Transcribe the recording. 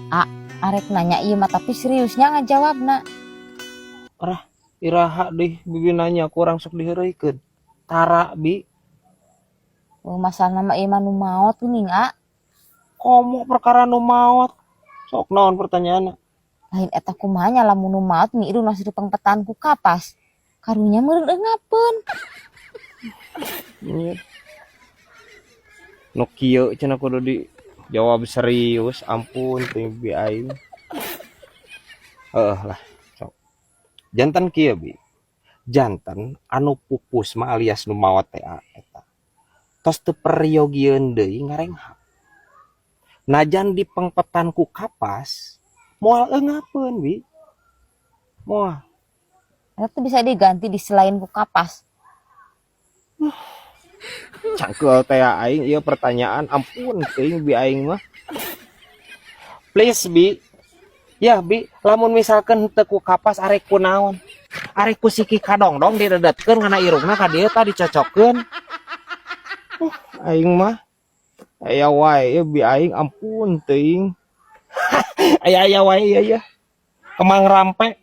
Ah, arek nanya iya mah tapi seriusnya ngajawab nak. Arah iraha deh bibi nanya kurang sok diheureukeun. Tara bi Oh, masalah nama iman nu maot geuning ah. komo perkara nu maot. Sok naon pertanyaanna? Lain eta kumaha nya lamun nu maot ngiru nasi dipeng petan ku kapas. Karunya meureun eungapeun. Nya nu kieu cenah kudu dijawab serius. Ampun teh bi aing. Heuh lah sok. Jantan kieu bi. Jantan anu pupus mah alias nu maot teh eta. Tos teu periyogieun deui ngarengha. Najan dipengpetan ku kapas moal eungapeun bi. Moal. Eta tuh bisa diganti di selain ku kapas. Cangkeul teh aing ieu pertanyaan ampun teuing bi aing mah. Please bi. Ya bi, lamun misalkan teu ku kapas arek ku naon? Arek ku siki kadongdong didedetkeun kana irungna ka dieu tah dicocokkeun. Aing mah aya wae bi aing ampun teuing. Aya wae ieu. Kemang rampe